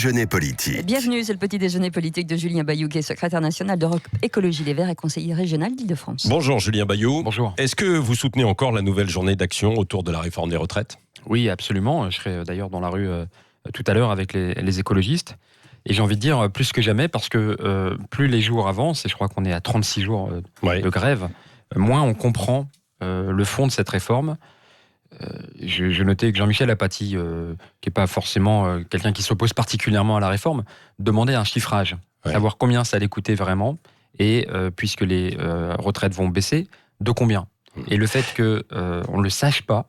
Déjeuner politique. Bienvenue, c'est le petit déjeuner politique de Julien Bayou, qui est secrétaire national d'Europe Écologie Les Verts et conseiller régional d'Île-de-France. Bonjour Julien Bayou. Bonjour. Est-ce que vous soutenez encore la nouvelle journée d'action autour de la réforme des retraites ? Oui, absolument. Je serai d'ailleurs dans la rue tout à l'heure avec les écologistes. Et j'ai envie de dire plus que jamais, parce que plus les jours avancent, et je crois qu'on est à 36 jours de grève, moins on comprend le fond de cette réforme. Je notais que Jean-Michel Apathy, qui n'est pas forcément quelqu'un qui s'oppose particulièrement à la réforme, demandait un chiffrage, savoir combien ça allait coûter vraiment, et puisque les retraites vont baisser, de combien. Et le fait qu'on ne le sache pas,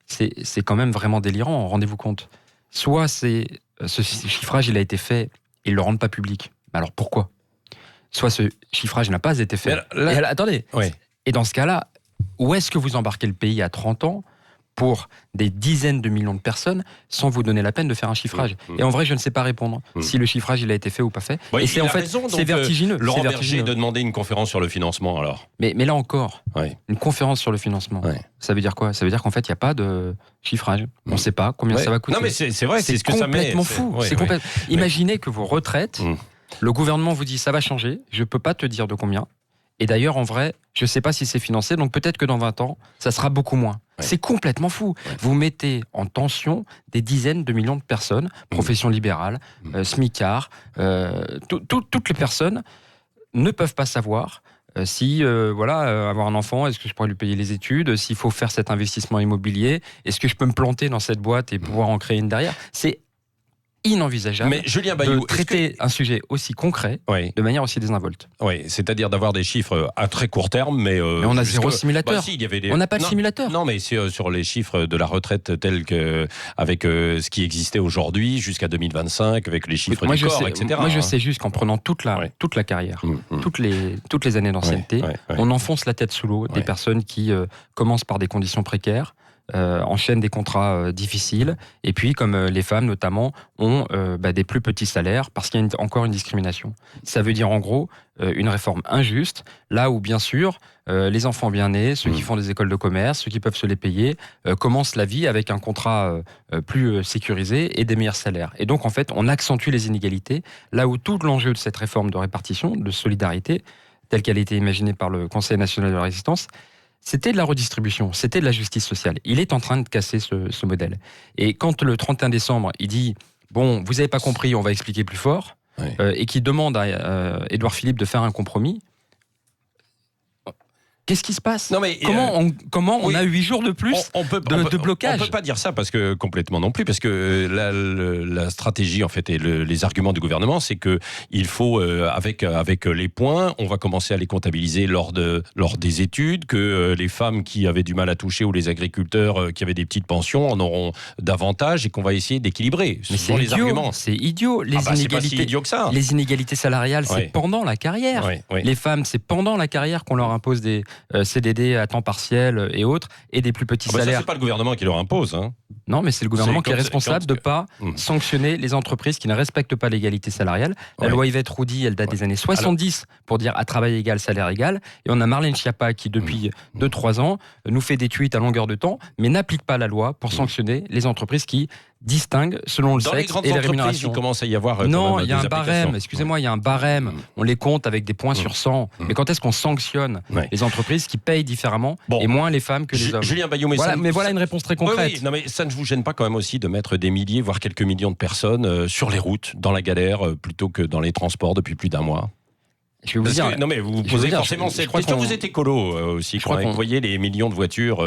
c'est quand même vraiment délirant, rendez-vous compte. Soit ce chiffrage il a été fait, et ils ne le rendent pas public. Alors pourquoi ? Soit ce chiffrage n'a pas été fait. Attendez, et dans ce cas-là, où est-ce que vous embarquez le pays à 30 ans pour des dizaines de millions de personnes sans vous donner la peine de faire un chiffrage. Et en vrai, je ne sais pas répondre si le chiffrage il a été fait ou pas fait. Et c'est en fait, c'est vertigineux. Laurent Berger de demander une conférence sur le financement alors. Mais là encore, une conférence sur le financement, ça veut dire quoi ? Ça veut dire qu'en fait, il n'y a pas de chiffrage. On ne sait pas combien ça va coûter. Non mais c'est vrai, c'est ce que ça met. Complètement fou. Imaginez que vos retraites, le gouvernement vous dit ça va changer, je ne peux pas te dire de combien. Et d'ailleurs, en vrai, je ne sais pas si c'est financé, donc peut-être que dans 20 ans, ça sera beaucoup moins. C'est complètement fou. Vous mettez en tension des dizaines de millions de personnes, profession libérale, smicards, toutes les personnes ne peuvent pas savoir si, avoir un enfant, est-ce que je pourrais lui payer les études, s'il faut faire cet investissement immobilier, est-ce que je peux me planter dans cette boîte et pouvoir en créer une derrière ? C'est inenvisageable de traiter un sujet aussi concret de manière aussi désinvolte. Oui, c'est-à-dire d'avoir des chiffres à très court terme, mais on a zéro simulateur. On n'a pas de simulateur. Non, mais c'est sur les chiffres de la retraite tels que avec ce qui existait aujourd'hui jusqu'à 2025, avec les chiffres du corps, etc. Moi, je sais juste qu'en prenant toute la carrière, toutes les années d'ancienneté, on enfonce la tête sous l'eau des personnes qui commencent par des conditions précaires, enchaînent des contrats difficiles, et puis comme les femmes notamment ont des plus petits salaires parce qu'il y a encore une discrimination. Ça veut dire en gros une réforme injuste, là où bien sûr les enfants bien nés, ceux qui font des écoles de commerce, ceux qui peuvent se les payer, commencent la vie avec un contrat plus sécurisé et des meilleurs salaires. Et donc en fait on accentue les inégalités, là où tout l'enjeu de cette réforme de répartition, de solidarité, telle qu'elle a été imaginée par le Conseil national de la résistance, c'était de la redistribution, c'était de la justice sociale. Il est en train de casser ce modèle. Et quand le 31 décembre, il dit « Bon, vous n'avez pas compris, on va expliquer plus fort », et qu'il demande à Édouard Philippe de faire un compromis, qu'est-ce qui se passe ? Comment on a 8 jours de plus de blocage ? On ne peut pas dire ça parce que complètement non plus, parce que la stratégie en fait et les arguments du gouvernement, c'est que il faut avec les points, on va commencer à les comptabiliser lors des études, que les femmes qui avaient du mal à toucher ou les agriculteurs qui avaient des petites pensions en auront davantage et qu'on va essayer d'équilibrer. Mais c'est idiot, arguments. C'est idiot. Les inégalités, c'est pas si idiot que ça. Les inégalités salariales, c'est pendant la carrière. Les femmes, c'est pendant la carrière qu'on leur impose des CDD à temps partiel et autres, et des plus petits salaires. Ça, c'est pas le gouvernement qui leur impose. Non, mais c'est le gouvernement qui est responsable de ne pas sanctionner les entreprises qui ne respectent pas l'égalité salariale. La loi Yvette-Roudy, elle date des années 70 pour dire à travail égal, salaire égal. Et on a Marlène Schiappa qui, depuis 2-3 ans, nous fait des tweets à longueur de temps, mais n'applique pas la loi pour sanctionner les entreprises qui distinguent selon le sexe et les rémunérations. Il commence à y avoir non, il y a un barème. Excusez-moi, il y a un barème. On les compte avec des points sur 100. Mais quand est-ce qu'on sanctionne les entreprises qui payent différemment et moins les femmes que les hommes ? Julien Bayou, voilà une réponse très concrète. Oui, non, mais ça ne vous gêne pas quand même aussi de mettre des milliers, voire quelques millions de personnes sur les routes, dans la galère, plutôt que dans les transports depuis plus d'un mois ? Je vais vous dire, non mais vous posez forcément cette question. Vous êtes écolo aussi, quand vous voyez les millions de voitures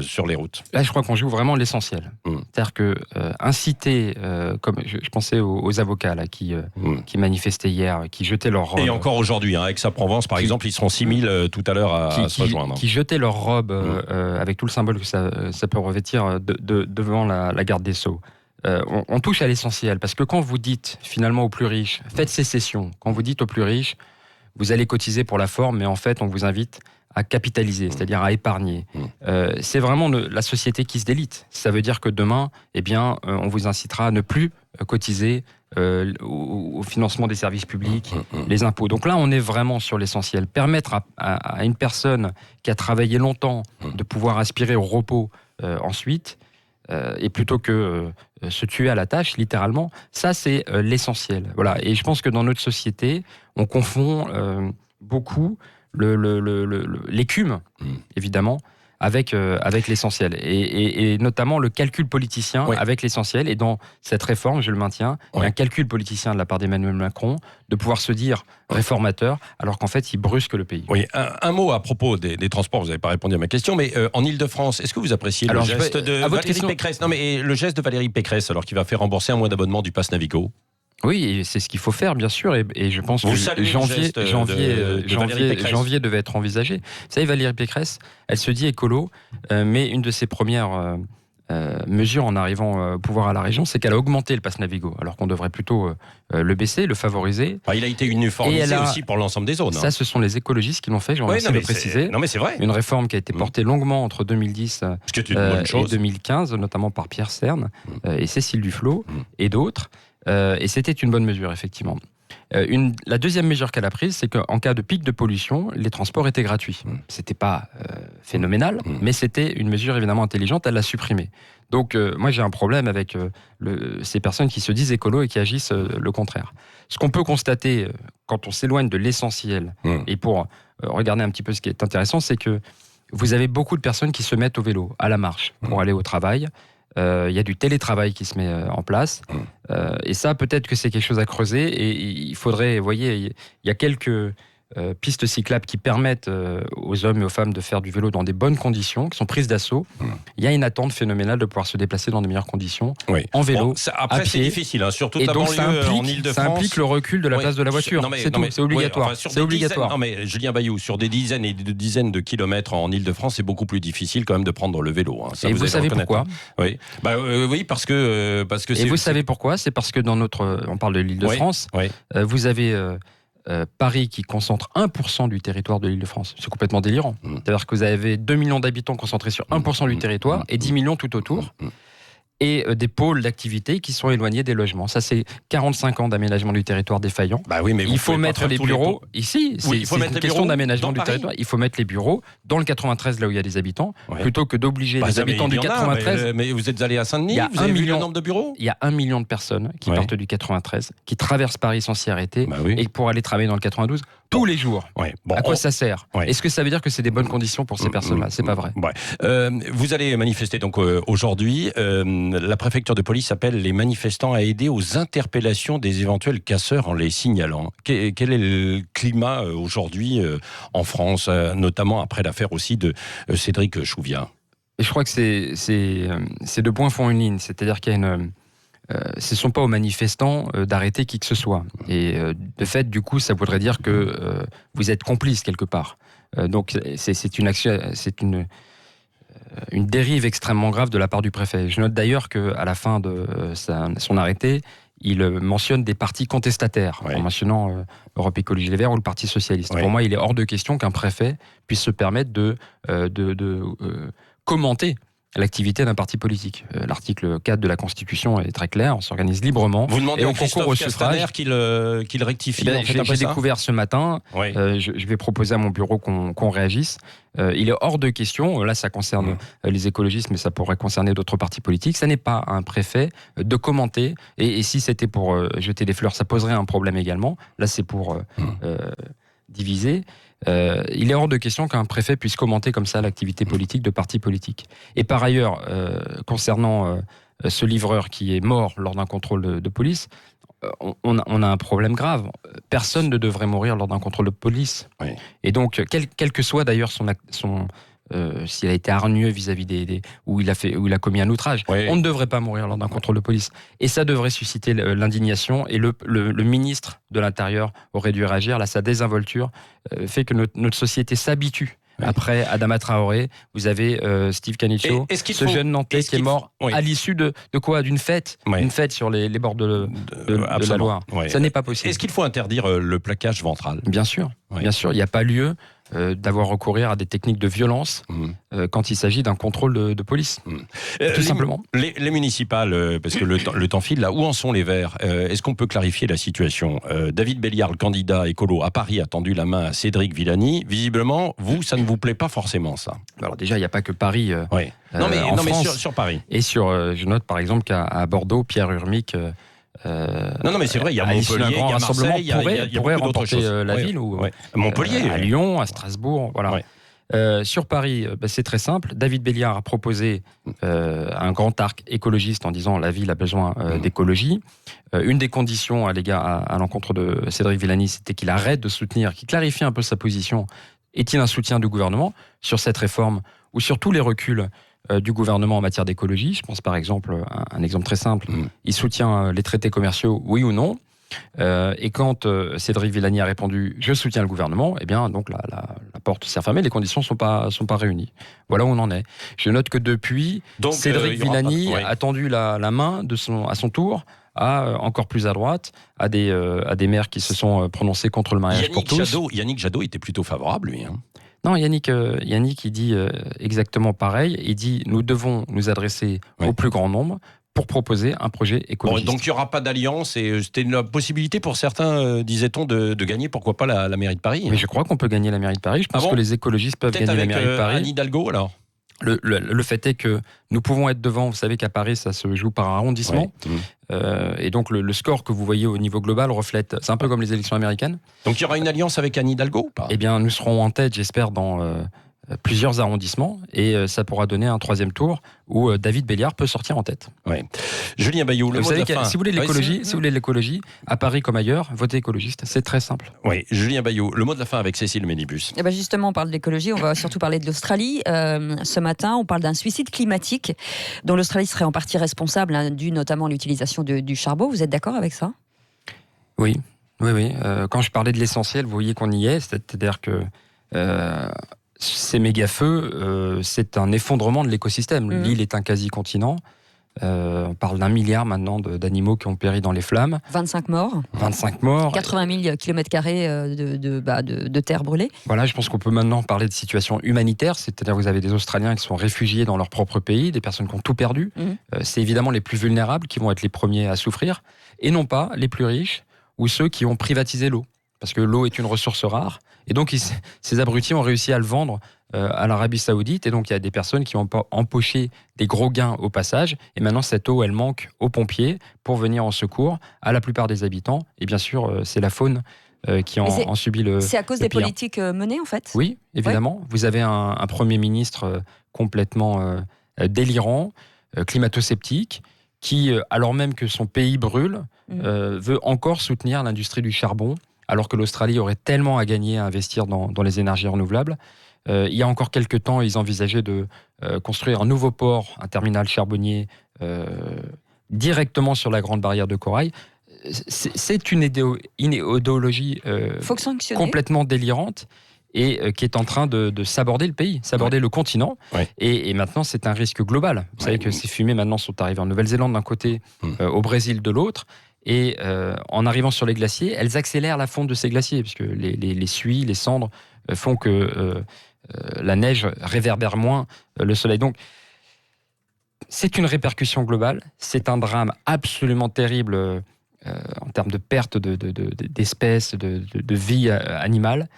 sur les routes. Là, je crois qu'on joue vraiment l'essentiel. C'est-à-dire que inciter, comme je pensais aux avocats là qui manifestaient hier, qui jetaient leur robe. Et encore aujourd'hui, avec Aix-en-Provence par exemple, ils seront 6000 tout à l'heure à se rejoindre. Qui jetaient leur robe avec tout le symbole que ça peut revêtir devant la garde des Sceaux. On touche à l'essentiel, parce que quand vous dites finalement aux plus riches, faites sécession, quand vous dites aux plus riches, vous allez cotiser pour la forme, mais en fait, on vous invite à capitaliser, c'est-à-dire à épargner. C'est vraiment la société qui se délite. Ça veut dire que demain, on vous incitera à ne plus cotiser au financement des services publics, les impôts. Donc là, on est vraiment sur l'essentiel. Permettre à une personne qui a travaillé longtemps de pouvoir aspirer au repos ensuite, et plutôt que se tuer à la tâche, littéralement. Ça, c'est l'essentiel. Voilà. Et je pense que dans notre société, on confond beaucoup l'écume, évidemment, avec l'essentiel. Et notamment le calcul politicien avec l'essentiel. Et dans cette réforme, je le maintiens, il y a un calcul politicien de la part d'Emmanuel Macron de pouvoir se dire réformateur, alors qu'en fait, il brusque le pays. Oui, un mot à propos des transports, vous n'avez pas répondu à ma question, mais en Ile-de-France, est-ce que vous appréciez le geste de Valérie Pécresse ? Non, mais le geste de Valérie Pécresse, alors qu'il va faire rembourser un mois d'abonnement du pass Navigo. Oui, et c'est ce qu'il faut faire, bien sûr, et je pense que janvier devait être envisagé. Vous savez, Valérie Pécresse, elle se dit écolo, mais une de ses premières mesures en arrivant au pouvoir à la région, c'est qu'elle a augmenté le pass Navigo, alors qu'on devrait plutôt le baisser, le favoriser. Il a été uniformisé aussi pour l'ensemble des zones. Ça, ce sont les écologistes qui l'ont fait, je remercie de le préciser. Non, mais c'est vrai. Une réforme qui a été portée longuement entre 2010 et 2015, notamment par Pierre Cern et Cécile Duflot et d'autres. Et c'était une bonne mesure, effectivement. La deuxième mesure qu'elle a prise, c'est qu'en cas de pic de pollution, les transports étaient gratuits. C'était pas phénoménal, mais c'était une mesure évidemment intelligente, elle l'a supprimée. Donc moi j'ai un problème avec ces personnes qui se disent écolos et qui agissent le contraire. Ce qu'on peut constater quand on s'éloigne de l'essentiel, et pour regarder un petit peu ce qui est intéressant, c'est que vous avez beaucoup de personnes qui se mettent au vélo, à la marche, pour aller au travail. Il y a du télétravail qui se met en place. Et ça, peut-être que c'est quelque chose à creuser. Et il faudrait, vous voyez, il y a quelques pistes cyclables qui permettent aux hommes et aux femmes de faire du vélo dans des bonnes conditions, qui sont prises d'assaut. Il y a une attente phénoménale de pouvoir se déplacer dans de meilleures conditions, en vélo, après, à pied. c'est difficile, surtout et la donc banlieue en Ile-de-France. Ça implique le recul de la place de la voiture. C'est obligatoire. C'est obligatoire. Non mais Julien Bayou, sur des dizaines et des dizaines de kilomètres en Ile-de-France, c'est beaucoup plus difficile quand même de prendre le vélo. Et vous savez pourquoi ? Oui, parce que et vous savez pourquoi ? C'est parce que dans on parle de l'Île-de-France, vous avez Paris qui concentre 1% du territoire de l'Île-de-France. C'est complètement délirant. C'est-à-dire que vous avez 2 millions d'habitants concentrés sur 1% du territoire et 10 millions tout autour. Et des pôles d'activité qui sont éloignés des logements. Ça, c'est 45 ans d'aménagement du territoire défaillant. Mais il faut mettre les bureaux ici. C'est une question d'aménagement du territoire. Il faut mettre les bureaux dans le 93, là où il y a des habitants, plutôt que d'obliger les habitants du 93. Mais vous êtes allé à Saint-Denis, vous avez vu le nombre de bureaux ? Il y a 1 million de personnes qui partent du 93, qui traversent Paris sans s'y arrêter, et pour aller travailler dans le 92 tous les jours. À quoi ça sert ? Est-ce que ça veut dire que c'est des bonnes conditions pour ces personnes-là ? C'est pas vrai. Vous allez manifester donc aujourd'hui. La préfecture de police appelle les manifestants à aider aux interpellations des éventuels casseurs en les signalant. Quel est le climat aujourd'hui en France, notamment après l'affaire aussi de Cédric Chouviat ? Et je crois que ces deux points font une ligne. C'est-à-dire qu'il y a ce ne sont pas aux manifestants d'arrêter qui que ce soit. Et de fait, du coup, ça voudrait dire que vous êtes complice quelque part. Donc c'est une dérive extrêmement grave de la part du préfet. Je note d'ailleurs qu'à la fin de son arrêté, il mentionne des partis contestataires, en mentionnant Europe Écologie Les Verts ou le Parti Socialiste. Pour moi, il est hors de question qu'un préfet puisse se permettre de commenter l'activité d'un parti politique. L'article 4 de la Constitution est très clair, on s'organise librement. Vous demandez et au on concourt au suffrage qu'il rectifie. J'ai découvert ce matin, je vais proposer à mon bureau qu'on réagisse. Il est hors de question, là ça concerne les écologistes, mais ça pourrait concerner d'autres partis politiques, ça n'est pas à un préfet de commenter, et si c'était pour jeter des fleurs, ça poserait un problème également. Là c'est pour diviser. Il est hors de question qu'un préfet puisse commenter comme ça l'activité politique de partis politiques. Et par ailleurs, concernant ce livreur qui est mort lors d'un contrôle de police, on a un problème grave. Personne ne devrait mourir lors d'un contrôle de police. Et donc, quel que soit d'ailleurs s'il a été hargneux vis-à-vis où il a commis un outrage, on ne devrait pas mourir lors d'un contrôle de police. Et ça devrait susciter l'indignation, et le ministre de l'Intérieur aurait dû réagir. Là, sa désinvolture fait que notre société s'habitue. Après Adama Traoré, vous avez Steve Canicho, ce jeune Nantais qui est mort à l'issue de quoi ? D'une fête, une fête sur les bords de la Loire. Ça n'est pas possible. Est-ce qu'il faut interdire le plaquage ventral ? Bien sûr, bien sûr. Il n'y a pas lieu d'avoir recours à des techniques de violence quand il s'agit d'un contrôle de police. Tout simplement. Les municipales, parce que le temps file, là, où en sont les Verts ? Est-ce qu'on peut clarifier la situation ? David Béliard, le candidat écolo à Paris, a tendu la main à Cédric Villani. Visiblement, vous, ça ne vous plaît pas forcément, ça. Alors déjà, il n'y a pas que Paris non, mais France, sur Paris. Et je note par exemple qu'à Bordeaux, Pierre Urmic... non, mais c'est vrai, il y a Montpellier, il y a Marseille, il y a pourrait beaucoup d'autres remporter choses. la ville, ou Montpellier. à Lyon, à Strasbourg, voilà. Sur Paris, c'est très simple. David Béliard a proposé un grand arc écologiste en disant la ville a besoin d'écologie. Une des conditions à l'encontre de Cédric Villani, c'était qu'il arrête de soutenir, qu'il clarifie un peu sa position. Est-il un soutien du gouvernement sur cette réforme ou sur tous les reculs du gouvernement en matière d'écologie? Je pense par exemple à un exemple très simple. Il soutient les traités commerciaux, oui ou non? Et quand Cédric Villani a répondu « je soutiens le gouvernement », eh bien donc la porte s'est refermée, les conditions sont pas réunies. Voilà où on en est. Je note que depuis, donc, Cédric Villani a tendu la main à son tour à encore plus à droite, à des maires qui se sont prononcés contre le mariage pour tous. Yannick Jadot était plutôt favorable, lui. Non, Yannick, il dit exactement pareil. Il dit « nous devons nous adresser au plus grand nombre ». Pour proposer un projet écologiste. Donc il n'y aura pas d'alliance et c'était une possibilité pour certains, disait-on, de gagner, pourquoi pas la mairie de Paris. Mais je crois qu'on peut gagner la mairie de Paris. Je pense que les écologistes peuvent gagner la mairie de Paris. Anne Hidalgo alors. Le fait est que nous pouvons être devant. Vous savez qu'à Paris, ça se joue par arrondissement. Et donc le score que vous voyez au niveau global reflète. C'est un peu comme les élections américaines. Donc il y aura une alliance avec Anne Hidalgo ou pas ? Eh bien, nous serons en tête, j'espère, dans plusieurs arrondissements, et ça pourra donner un troisième tour où David Béliard peut sortir en tête. Julien Bayou, le mot de la fin. Si vous voulez l'écologie, à Paris comme ailleurs, votez écologiste, c'est très simple. Oui, Julien Bayou, le mot de la fin avec Cécile Ménibus. Et justement, on parle d'écologie, on va surtout parler de l'Australie. Ce matin, on parle d'un suicide climatique dont l'Australie serait en partie responsable, dû notamment à l'utilisation du charbon. Vous êtes d'accord avec ça ? Oui. Quand je parlais de l'essentiel, vous voyez qu'on y est, c'est-à-dire que ces méga-feux, c'est un effondrement de l'écosystème. L'île est un quasi-continent. On parle d'1 milliard maintenant d'animaux qui ont péri dans les flammes. 25 morts. 80 000 km² de terre brûlée. Voilà, je pense qu'on peut maintenant parler de situation humanitaire, c'est-à-dire que vous avez des Australiens qui sont réfugiés dans leur propre pays, des personnes qui ont tout perdu. C'est évidemment les plus vulnérables qui vont être les premiers à souffrir, et non pas les plus riches ou ceux qui ont privatisé l'eau. Parce que l'eau est une ressource rare. Et donc, ces abrutis ont réussi à le vendre à l'Arabie Saoudite. Et donc, il y a des personnes qui ont empoché des gros gains au passage. Et maintenant, cette eau, elle manque aux pompiers pour venir en secours à la plupart des habitants. Et bien sûr, c'est la faune qui en subit le pire. C'est à cause des politiques menées, en fait ? Oui, évidemment. Vous avez un Premier ministre complètement délirant, climato-sceptique, qui, alors même que son pays brûle, veut encore soutenir l'industrie du charbon, alors que l'Australie aurait tellement à gagner à investir dans les énergies renouvelables. Il y a encore quelques temps, ils envisageaient de construire un nouveau port, un terminal charbonnier, directement sur la Grande Barrière de Corail. C'est une idéologie complètement délirante et qui est en train de s'aborder le pays, s'aborder le continent. Et maintenant, c'est un risque global. Vous savez que ces fumées maintenant sont arrivées en Nouvelle-Zélande d'un côté, au Brésil de l'autre. Et en arrivant sur les glaciers, elles accélèrent la fonte de ces glaciers, puisque les suies, les cendres font que la neige réverbère moins le soleil. Donc, c'est une répercussion globale, c'est un drame absolument terrible en termes de perte d'espèces, de vie animale.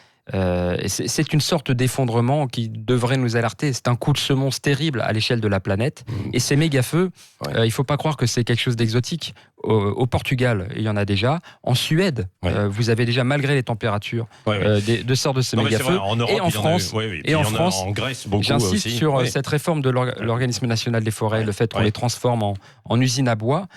C'est une sorte d'effondrement qui devrait nous alerter. C'est un coup de semonce terrible à l'échelle de la planète. Et ces méga-feux, il ne faut pas croire que c'est quelque chose d'exotique. Au Portugal, il y en a déjà. En Suède, vous avez déjà, malgré les températures, deux sortes de ces méga-feux. Et en France, en Grèce, beaucoup j'insiste aussi. sur cette réforme de l'Organisme national des forêts, le fait qu'on les transforme en usines à bois.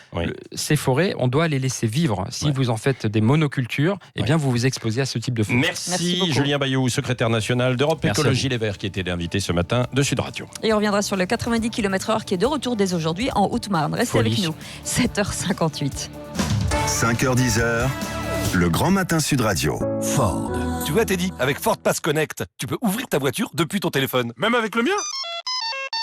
Ces forêts, on doit les laisser vivre. Si vous en faites des monocultures, eh bien, vous vous exposez à ce type de feu. Merci Julien Bayou, secrétaire national d'Europe Écologie Les Verts, qui était l'invité ce matin de Sud Radio. Et on reviendra sur le 90 km/h qui est de retour dès aujourd'hui en Haute-Marne. Restez avec nous. 7h58. 5h10, le grand matin Sud Radio. Ford. Tu vois Teddy, avec Ford Pass Connect, tu peux ouvrir ta voiture depuis ton téléphone. Même avec le mien ?